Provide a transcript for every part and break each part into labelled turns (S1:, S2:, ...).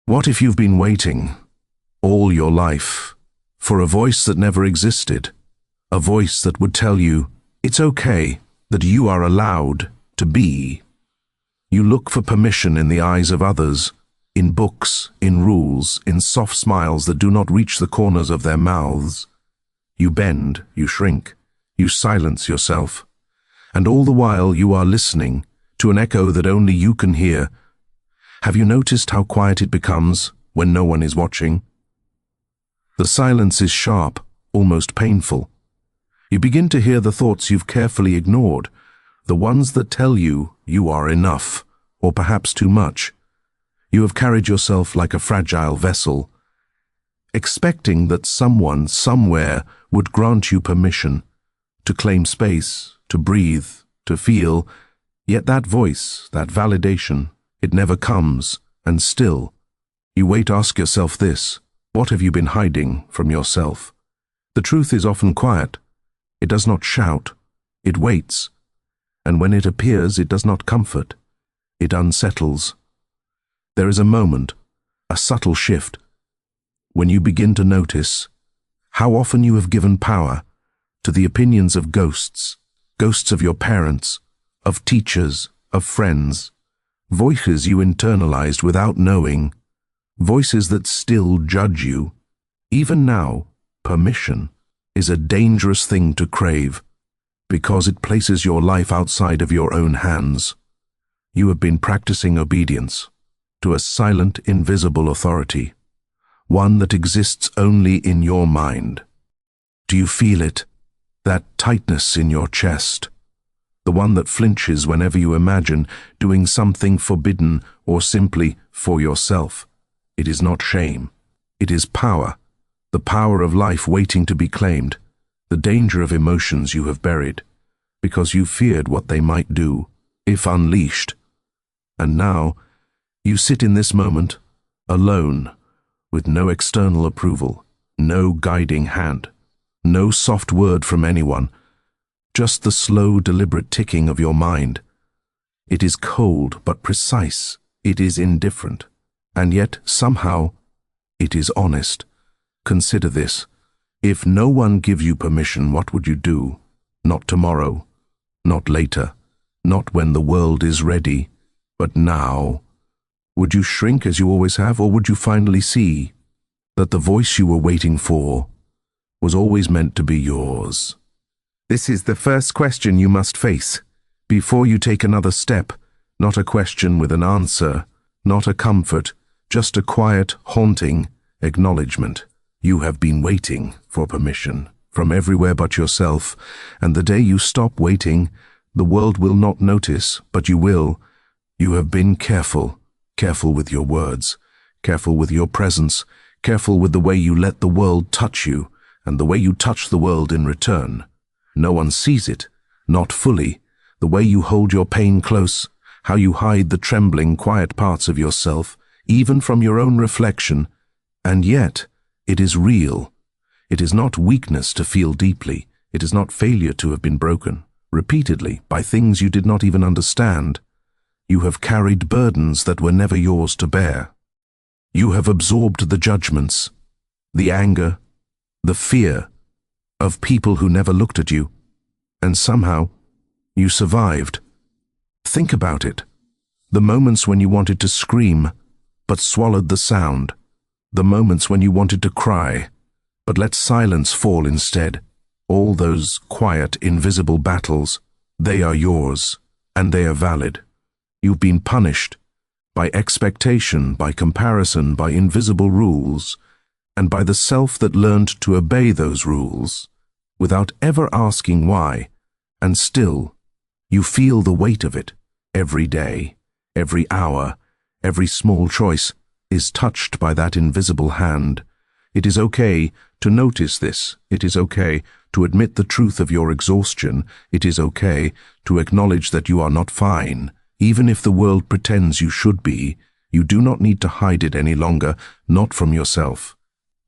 S1: What if you've been waiting all your life for a voice that never existed, a voice that would tell you it's okay, that you are allowed to be? You look for permission in the eyes of others, in books, in rules, in soft smiles that do not reach the corners of their mouths. You bend, you shrink, you silence yourself, and all the while you are listening to an echo that only you can hear. Have you noticed how quiet it becomes when no one is watching? The silence is sharp, almost painful. You begin to hear the thoughts you've carefully ignored, the ones that tell you you are enough, or perhaps too much. You have carried yourself like a fragile vessel, expecting that someone, somewhere, would grant you permission to claim space, to breathe, to feel, yet that voice, that validation, it never comes, and still, you wait. Ask yourself this: what have you been hiding from yourself? The truth is often quiet. It does not shout, it waits, and when it appears, it does not comfort, it unsettles. There is a moment, a subtle shift, when you begin to notice how often you have given power to the opinions of ghosts, ghosts of your parents, of teachers, of friends, voices you internalized without knowing, voices that still judge you. Even now, permission is a dangerous thing to crave, because it places your life outside of your own hands. You have been practicing obedience to a silent, invisible authority, one that exists only in your mind. Do you feel it? That tightness in your chest? The one that flinches whenever you imagine doing something forbidden or simply for yourself. It is not shame. It is power. The power of life waiting to be claimed. The danger of emotions you have buried, because you feared what they might do, if unleashed. And now, you sit in this moment, alone, with no external approval, no guiding hand, no soft word from anyone, just the slow, deliberate ticking of your mind. It is cold but precise, it is indifferent, and yet, somehow, it is honest. Consider this: if no one gives you permission, what would you do? Not tomorrow, not later, not when the world is ready, but now. Would you shrink as you always have, or would you finally see that the voice you were waiting for was always meant to be yours? This is the first question you must face before you take another step, not a question with an answer, not a comfort, just a quiet, haunting acknowledgement. You have been waiting for permission from everywhere but yourself, and the day you stop waiting, the world will not notice, but you will. You have been careful, careful with your words, careful with your presence, careful with the way you let the world touch you, and the way you touch the world in return. No one sees it, not fully, the way you hold your pain close, how you hide the trembling, quiet parts of yourself, even from your own reflection, and yet, it is real. It is not weakness to feel deeply. It is not failure to have been broken, repeatedly, by things you did not even understand. You have carried burdens that were never yours to bear. You have absorbed the judgments, the anger, the fear of people who never looked at you, and somehow, you survived. Think about it. The moments when you wanted to scream, but swallowed the sound. The moments when you wanted to cry, but let silence fall instead. All those quiet, invisible battles, they are yours, and they are valid. You've been punished by expectation, by comparison, by invisible rules, and by the self that learned to obey those rules, without ever asking why, and still, you feel the weight of it every day, every hour, every small choice is touched by that invisible hand. It is okay to notice this. It is okay to admit the truth of your exhaustion. It is okay to acknowledge that you are not fine. Even if the world pretends you should be, you do not need to hide it any longer, not from yourself.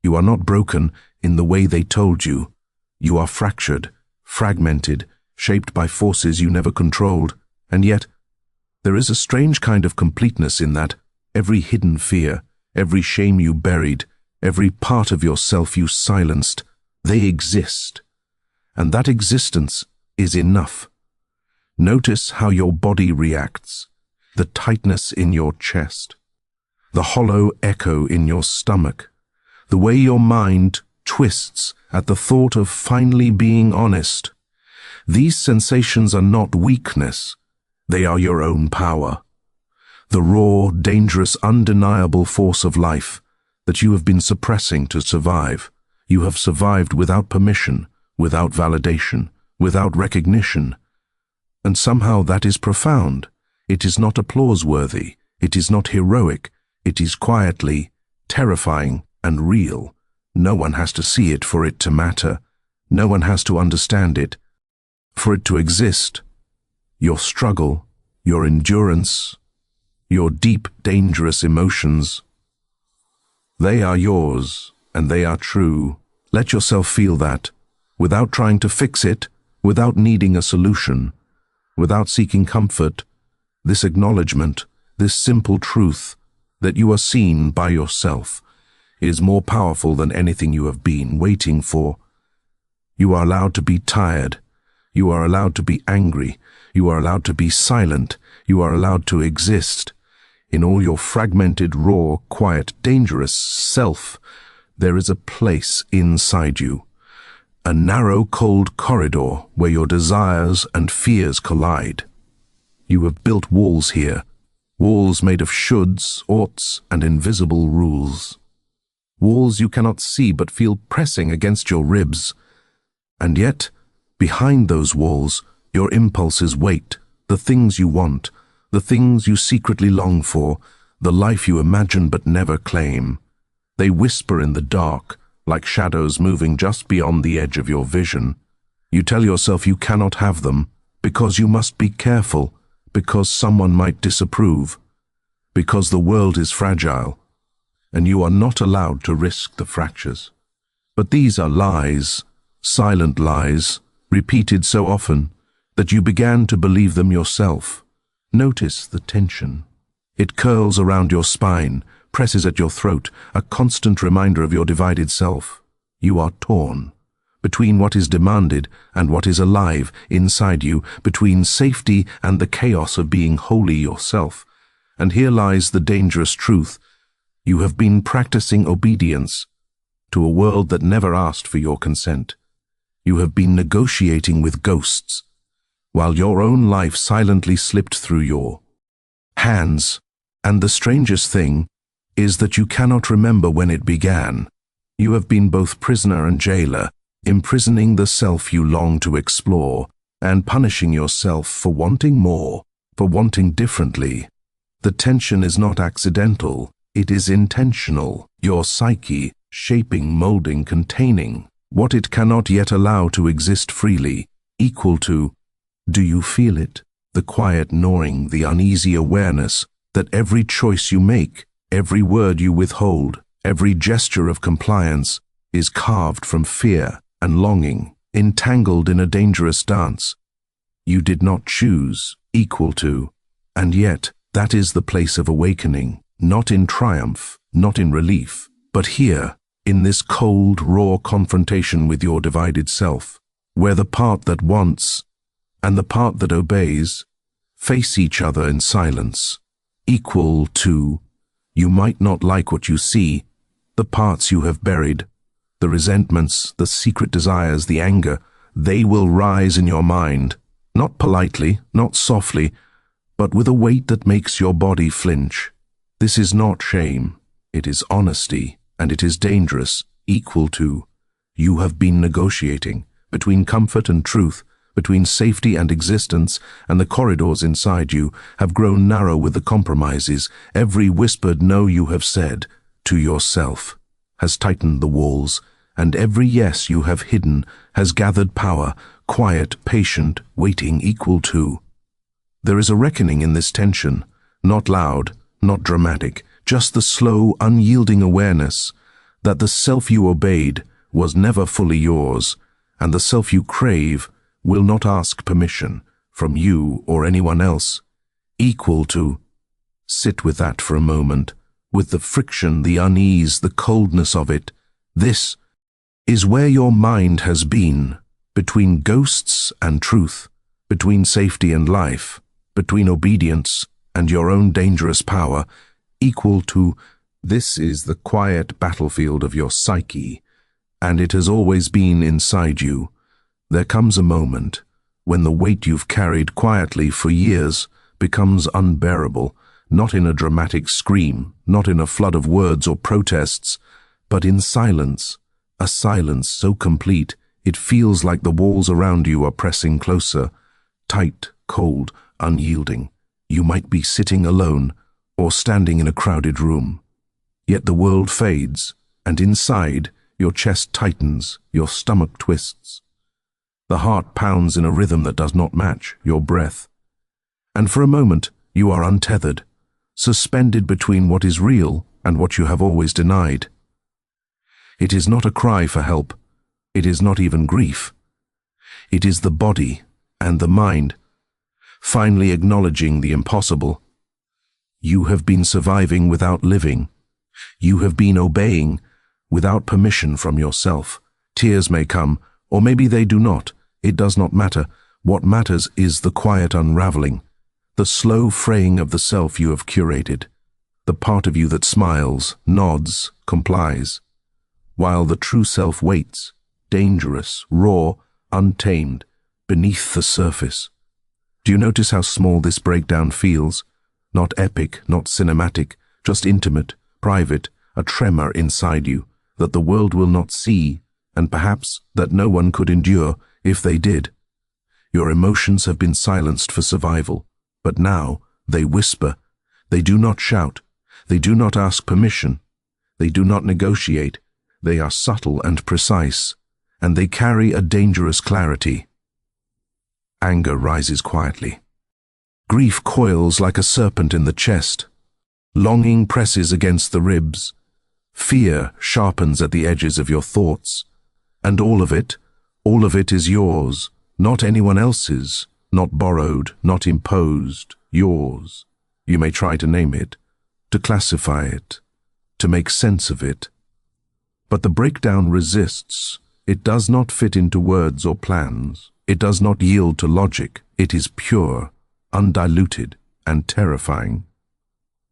S1: You are not broken in the way they told you. You are fractured, fragmented, shaped by forces you never controlled, and yet, there is a strange kind of completeness in that. Every hidden fear, every shame you buried, every part of yourself you silenced, they exist. And that existence is enough. Notice how your body reacts, the tightness in your chest, the hollow echo in your stomach, the way your mind twists at the thought of finally being honest. These sensations are not weakness, they are your own power. The raw, dangerous, undeniable force of life that you have been suppressing to survive. You have survived without permission, without validation, without recognition. And somehow that is profound. It is not applause-worthy. It is not heroic. It is quietly terrifying and real. No one has to see it for it to matter. No one has to understand it for it to exist. Your struggle, your endurance, your deep, dangerous emotions, they are yours and they are true. Let yourself feel that, without trying to fix it, without needing a solution, without seeking comfort. This acknowledgement, this simple truth that you are seen by yourself is more powerful than anything you have been waiting for. You are allowed to be tired. You are allowed to be angry. You are allowed to be silent. You are allowed to exist. In all your fragmented, raw, quiet, dangerous self, there is a place inside you. A narrow, cold corridor where your desires and fears collide. You have built walls here, walls made of shoulds, oughts, and invisible rules. Walls you cannot see but feel pressing against your ribs. And yet, behind those walls, your impulses wait, the things you want, the things you secretly long for, the life you imagine but never claim. They whisper in the dark, like shadows moving just beyond the edge of your vision. You tell yourself you cannot have them, because you must be careful, because someone might disapprove, because the world is fragile, and you are not allowed to risk the fractures. But these are lies, silent lies, repeated so often that you began to believe them yourself. Notice the tension. It curls around your spine, presses at your throat, a constant reminder of your divided self. You are torn between what is demanded and what is alive inside you, between safety and the chaos of being wholly yourself. And here lies the dangerous truth. You have been practicing obedience to a world that never asked for your consent. You have been negotiating with ghosts, while your own life silently slipped through your hands. And the strangest thing is that you cannot remember when it began. You have been both prisoner and jailer, imprisoning the self you long to explore, and punishing yourself for wanting more, for wanting differently. The tension is not accidental, it is intentional. Your psyche, shaping, molding, containing what it cannot yet allow to exist freely, equal to, do you feel it? The quiet gnawing, the uneasy awareness that every choice you make, every word you withhold, every gesture of compliance is carved from fear and longing, entangled in a dangerous dance you did not choose, equal to. And yet, that is the place of awakening, not in triumph, not in relief, but here, in this cold, raw confrontation with your divided self, where the part that wants and the part that obeys face each other in silence, equal to. You might not like what you see, the parts you have buried, the resentments, the secret desires, the anger, they will rise in your mind, not politely, not softly, but with a weight that makes your body flinch. This is not shame, it is honesty, and it is dangerous, equal to. You have been negotiating between comfort and truth, between safety and existence, and the corridors inside you have grown narrow with the compromises. Every whispered no you have said to yourself has tightened the walls, and every yes you have hidden has gathered power, quiet, patient, waiting, equal to. There is a reckoning in this tension, not loud, not dramatic, just the slow, unyielding awareness that the self you obeyed was never fully yours, and the self you crave will not ask permission from you or anyone else, equal to. Sit with that for a moment, with the friction, the unease, the coldness of it. This is where your mind has been, between ghosts and truth, between safety and life, between obedience and your own dangerous power, equal to. This is the quiet battlefield of your psyche, and it has always been inside you. There comes a moment when the weight you've carried quietly for years becomes unbearable, not in a dramatic scream, not in a flood of words or protests, but in silence, a silence so complete it feels like the walls around you are pressing closer, tight, cold, unyielding. You might be sitting alone or standing in a crowded room. Yet the world fades, and inside, your chest tightens, your stomach twists. The heart pounds in a rhythm that does not match your breath. And for a moment, you are untethered, suspended between what is real and what you have always denied. It is not a cry for help. It is not even grief. It is the body and the mind finally acknowledging the impossible. You have been surviving without living. You have been obeying without permission from yourself. Tears may come, or maybe they do not. It does not matter. What matters is the quiet unraveling, the slow fraying of the self you have curated, the part of you that smiles, nods, complies, while the true self waits, dangerous, raw, untamed, beneath the surface. Do you notice how small this breakdown feels? Not epic, not cinematic, just intimate, private, a tremor inside you that the world will not see, and perhaps that no one could endure if they did. Your emotions have been silenced for survival, but now they whisper. They do not shout. They do not ask permission. They do not negotiate. They are subtle and precise, and they carry a dangerous clarity. Anger rises quietly. Grief coils like a serpent in the chest. Longing presses against the ribs. Fear sharpens at the edges of your thoughts. And all of it is yours, not anyone else's, not borrowed, not imposed, yours. You may try to name it, to classify it, to make sense of it. But the breakdown resists. It does not fit into words or plans. It does not yield to logic. It is pure, undiluted, and terrifying.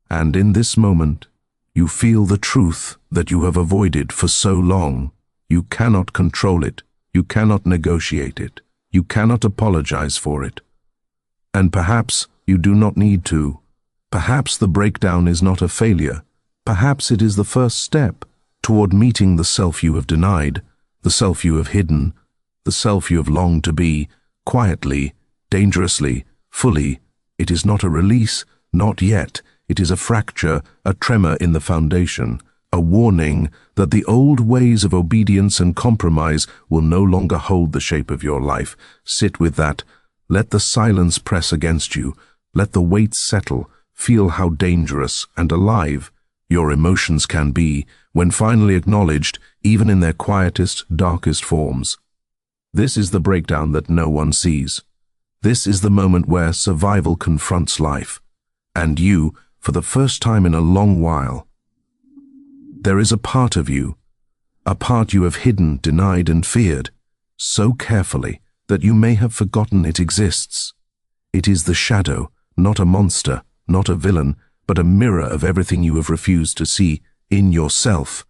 S1: And in this moment, you feel the truth that you have avoided for so long. You cannot control it. You cannot negotiate it. You cannot apologize for it. And perhaps you do not need to. Perhaps the breakdown is not a failure. Perhaps it is the first step toward meeting the self you have denied, the self you have hidden, the self you have longed to be, quietly, dangerously, fully. It is not a release, not yet. It is a fracture, a tremor in the foundation, a warning that the old ways of obedience and compromise will no longer hold the shape of your life. Sit with that. Let the silence press against you. Let the weight settle. Feel how dangerous and alive your emotions can be when finally acknowledged, even in their quietest, darkest forms. This is the breakdown that no one sees. This is the moment where survival confronts life. And you, for the first time in a long while, there is a part of you, a part you have hidden, denied, and feared, so carefully that you may have forgotten it exists. It is the shadow, not a monster, not a villain, but a mirror of everything you have refused to see in yourself.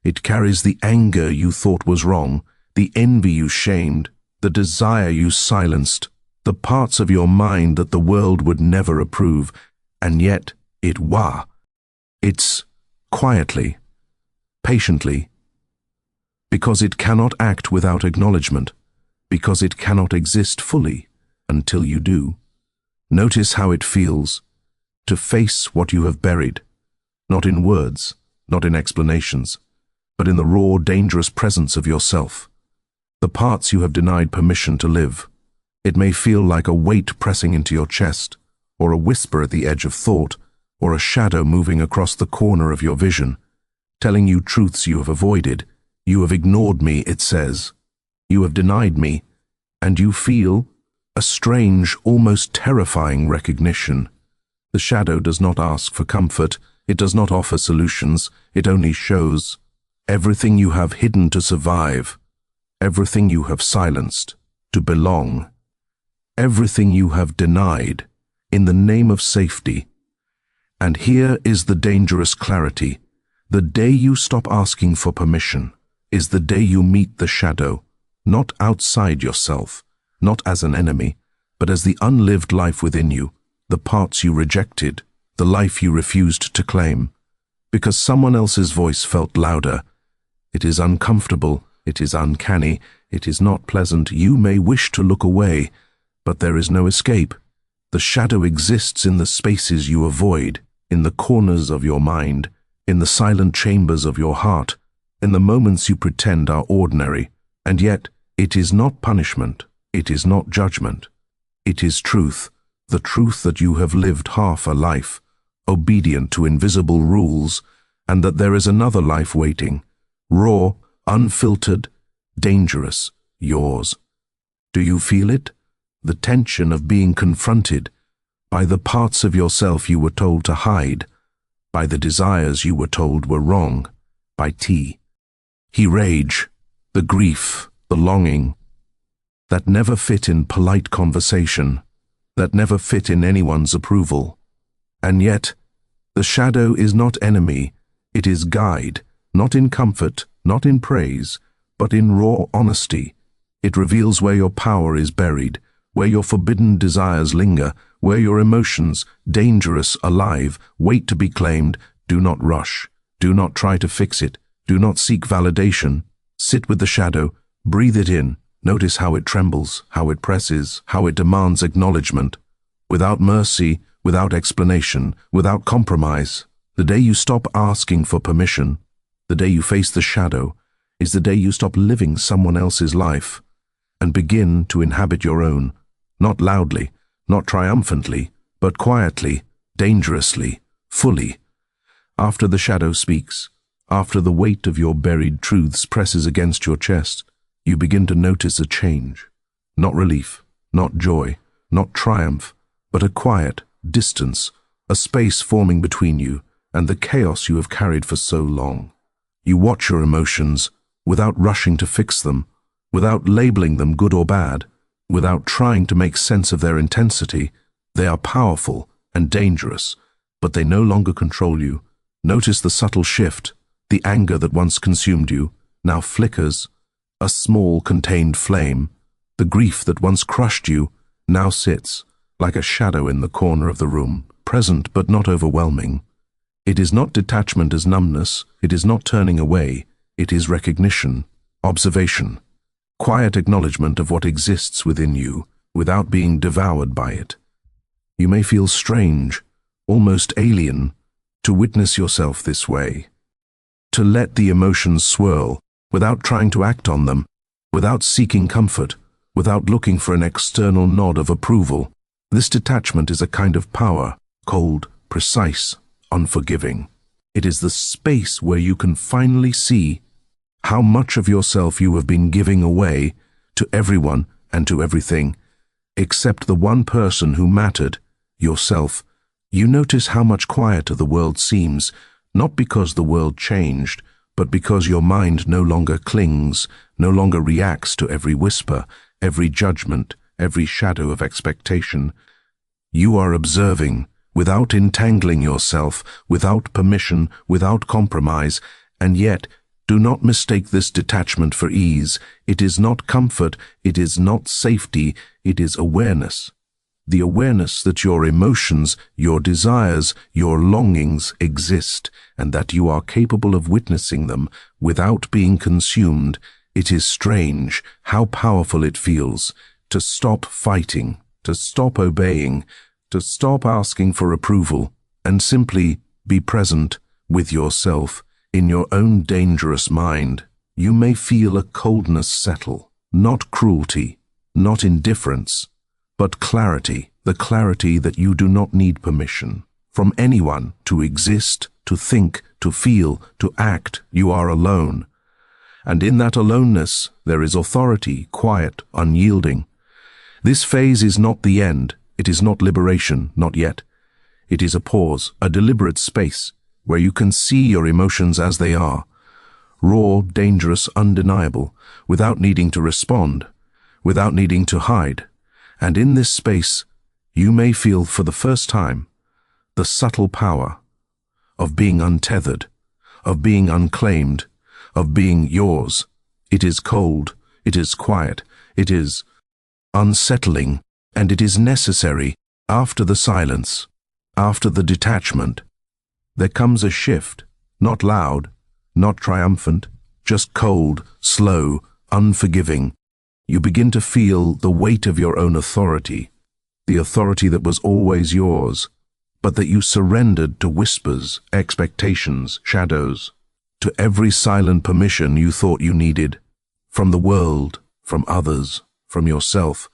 S1: It carries the anger you thought was wrong, the envy you shamed, the desire you silenced, the parts of your mind that the world would never approve, and yet it's quietly, patiently, because it cannot act without acknowledgement, because it cannot exist fully until you do. Notice how it feels to face what you have buried, not in words, not in explanations, but in the raw, dangerous presence of yourself, the parts you have denied permission to live. It may feel like a weight pressing into your chest, or a whisper at the edge of thought, or a shadow moving across the corner of your vision, telling you truths you have avoided. You have ignored me, it says. You have denied me, and you feel a strange, almost terrifying recognition. The shadow does not ask for comfort, It does not offer solutions, it only shows everything you have hidden to survive, everything you have silenced to belong, everything you have denied in the name of safety. And here is the dangerous clarity. The day you stop asking for permission is the day you meet the shadow, not outside yourself, not as an enemy, but as the unlived life within you, the parts you rejected, the life you refused to claim. Because someone else's voice felt louder. It is uncomfortable, it is uncanny, it is not pleasant. You may wish to look away, but there is no escape. The shadow exists in the spaces you avoid, in the corners of your mind, in the silent chambers of your heart, in the moments you pretend are ordinary. And yet, it is not punishment, it is not judgment. It is truth, the truth that you have lived half a life, obedient to invisible rules, and that there is another life waiting, raw, unfiltered, dangerous, yours. Do you feel it? The tension of being confronted by the parts of yourself you were told to hide, by the desires you were told were wrong, by rage, the grief, the longing, that never fit in polite conversation, that never fit in anyone's approval. And yet, the shadow is not enemy, it is guide, not in comfort, not in praise, but in raw honesty. It reveals where your power is buried, where your forbidden desires linger, where your emotions, dangerous, alive, wait to be claimed. Do not rush. Do not try to fix it. Do not seek validation. Sit with the shadow. Breathe it in. Notice how it trembles, how it presses, how it demands acknowledgement. Without mercy, without explanation, without compromise. The day you stop asking for permission, the day you face the shadow, is the day you stop living someone else's life and begin to inhabit your own. Not loudly, not triumphantly, but quietly, dangerously, fully. After the shadow speaks, after the weight of your buried truths presses against your chest, you begin to notice a change. Not relief, not joy, not triumph, but a quiet distance, a space forming between you and the chaos you have carried for so long. You watch your emotions without rushing to fix them, without labeling them good or bad, without trying to make sense of their intensity. They are powerful and dangerous, but they no longer control you. Notice the subtle shift. The anger that once consumed you now flickers, a small contained flame. The grief that once crushed you now sits, like a shadow in the corner of the room, present but not overwhelming. It is not detachment as numbness, it is not turning away, it is recognition, observation, quiet acknowledgement of what exists within you without being devoured by it. You may feel strange, almost alien, to witness yourself this way. To let the emotions swirl without trying to act on them, without seeking comfort, without looking for an external nod of approval. This detachment is a kind of power, cold, precise, unforgiving. It is the space where you can finally see how much of yourself you have been giving away to everyone and to everything, except the one person who mattered, yourself. You notice how much quieter the world seems, not because the world changed, but because your mind no longer clings, no longer reacts to every whisper, every judgment, every shadow of expectation. You are observing, without entangling yourself, without permission, without compromise, and yet, do not mistake this detachment for ease. It is not comfort, it is not safety, it is awareness. The awareness that your emotions, your desires, your longings exist, and that you are capable of witnessing them without being consumed. It is strange how powerful it feels to stop fighting, to stop obeying, to stop asking for approval, and simply be present with yourself in your own dangerous mind. You may feel a coldness settle, not cruelty, not indifference, but clarity, the clarity that you do not need permission from anyone to exist, to think, to feel, to act. You are alone. And in that aloneness, there is authority, quiet, unyielding. This phase is not the end. It is not liberation, not yet. It is a pause, a deliberate space. where you can see your emotions as they are, raw, dangerous, undeniable, without needing to respond, without needing to hide. And in this space, you may feel for the first time the subtle power of being untethered, of being unclaimed, of being yours. It is cold, it is quiet, it is unsettling, and it is necessary. After the silence, after the detachment, there comes a shift, not loud, not triumphant, just cold, slow, unforgiving. You begin to feel the weight of your own authority, the authority that was always yours, but that you surrendered to whispers, expectations, shadows, to every silent permission you thought you needed, from the world, from others, from yourself.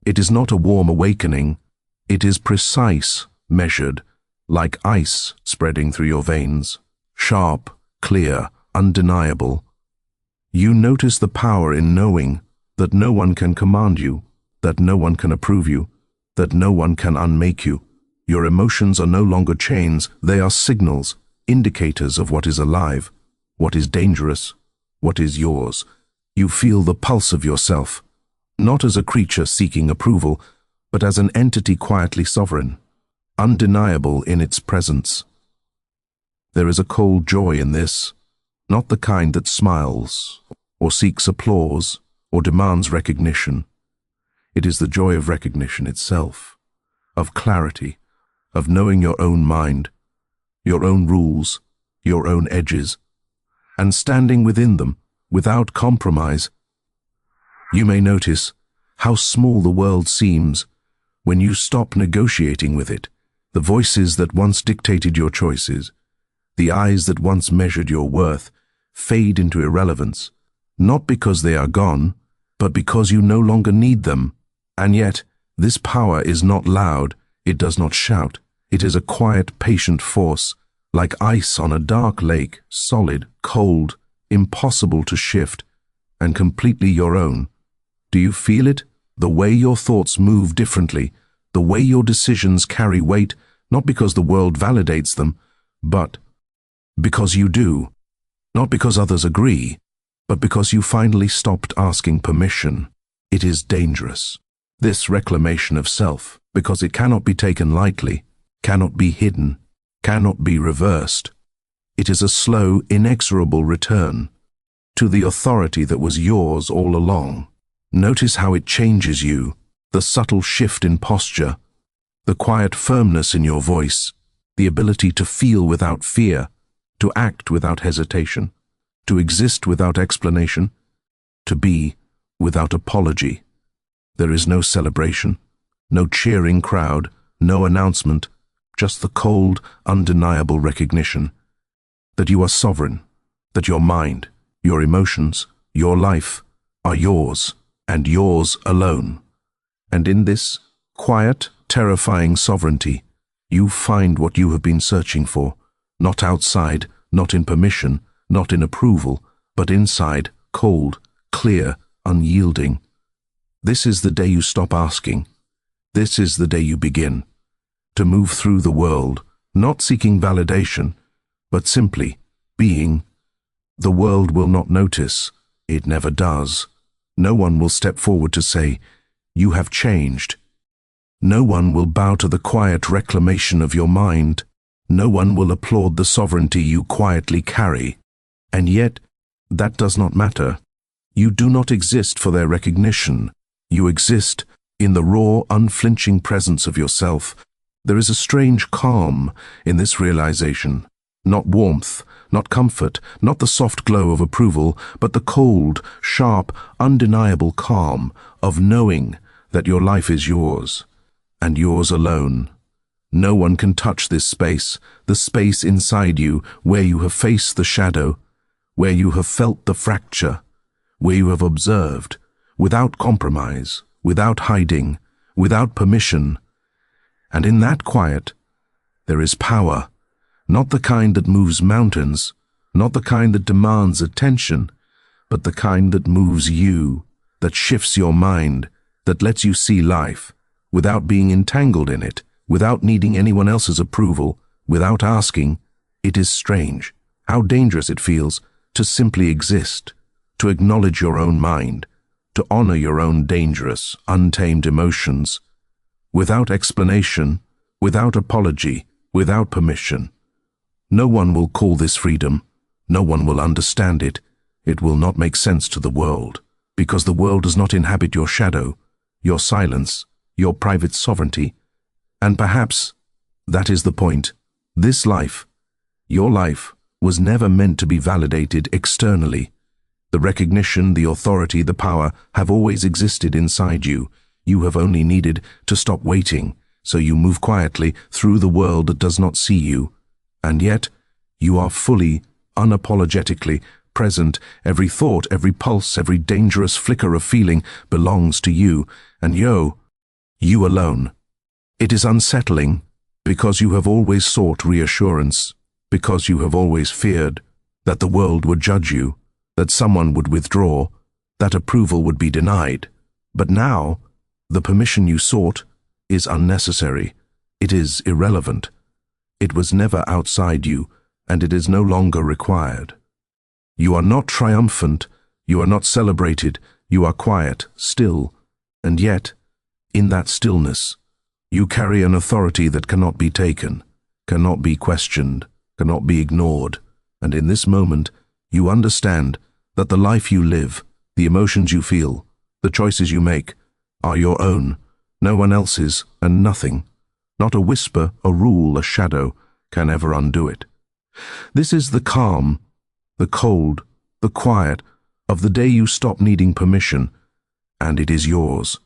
S1: It is not a warm awakening. It is precise, measured, like ice spreading through your veins, sharp, clear, undeniable. You notice the power in knowing that no one can command you, that no one can approve you, that no one can unmake you. Your emotions are no longer chains, they are signals, indicators of what is alive, what is dangerous, what is yours. You feel the pulse of yourself, not as a creature seeking approval, but as an entity quietly sovereign, undeniable in its presence. There is a cold joy in this, not the kind that smiles, or seeks applause, or demands recognition. It is the joy of recognition itself, of clarity, of knowing your own mind, your own rules, your own edges, and standing within them, without compromise. You may notice how small the world seems when you stop negotiating with it. The voices that once dictated your choices, the eyes that once measured your worth, fade into irrelevance, not because they are gone, but because you no longer need them. And yet, this power is not loud, it does not shout. It is a quiet, patient force, like ice on a dark lake, solid, cold, impossible to shift, and completely your own. Do you feel it? The way your thoughts move differently, the way your decisions carry weight, not because the world validates them, but because you do. Not because others agree, but because you finally stopped asking permission. It is dangerous, this reclamation of self, because it cannot be taken lightly, cannot be hidden, cannot be reversed. It is a slow, inexorable return to the authority that was yours all along. Notice how it changes you, the subtle shift in posture, the quiet firmness in your voice, the ability to feel without fear, to act without hesitation, to exist without explanation, to be without apology. There is no celebration, no cheering crowd, no announcement, just the cold, undeniable recognition that you are sovereign, that your mind, your emotions, your life are yours, and yours alone. And in this quiet, terrifying sovereignty, you find what you have been searching for, not outside, not in permission, not in approval, but inside, cold, clear, unyielding. This is the day you stop asking. This is the day you begin to move through the world, not seeking validation, but simply being. The world will not notice. It never does. No one will step forward to say, "You have changed." No one will bow to the quiet reclamation of your mind. No one will applaud the sovereignty you quietly carry. And yet, that does not matter. You do not exist for their recognition. You exist in the raw, unflinching presence of yourself. There is a strange calm in this realization. Not warmth, not comfort, not the soft glow of approval, but the cold, sharp, undeniable calm of knowing that your life is yours, and yours alone. No one can touch this space, the space inside you where you have faced the shadow, where you have felt the fracture, where you have observed, without compromise, without hiding, without permission. And in that quiet, there is power, not the kind that moves mountains, not the kind that demands attention, but the kind that moves you, that shifts your mind, that lets you see life, without being entangled in it, without needing anyone else's approval, without asking, It is strange how dangerous it feels to simply exist, to acknowledge your own mind, to honor your own dangerous, untamed emotions, without explanation, without apology, without permission. No one will call this freedom. No one will understand it. It will not make sense to the world, because the world does not inhabit your shadow, your silence, your private sovereignty. And perhaps that is the point. This life, your life, was never meant to be validated externally. The recognition, the authority, the power have always existed inside you. You have only needed to stop waiting, so you move quietly through the world that does not see you. And yet, you are fully, unapologetically present. Every thought, every pulse, every dangerous flicker of feeling belongs to you, and you alone. It is unsettling, because you have always sought reassurance, because you have always feared that the world would judge you, that someone would withdraw, that approval would be denied. But now, the permission you sought is unnecessary. It is irrelevant. It was never outside you, and it is no longer required. You are not triumphant, you are not celebrated, you are quiet, still, and yet, in that stillness, you carry an authority that cannot be taken, cannot be questioned, cannot be ignored, and in this moment, you understand that the life you live, the emotions you feel, the choices you make, are your own, no one else's, and nothing, not a whisper, a rule, a shadow, can ever undo it. This is the calm, the cold, the quiet of the day you stop needing permission, and it is yours.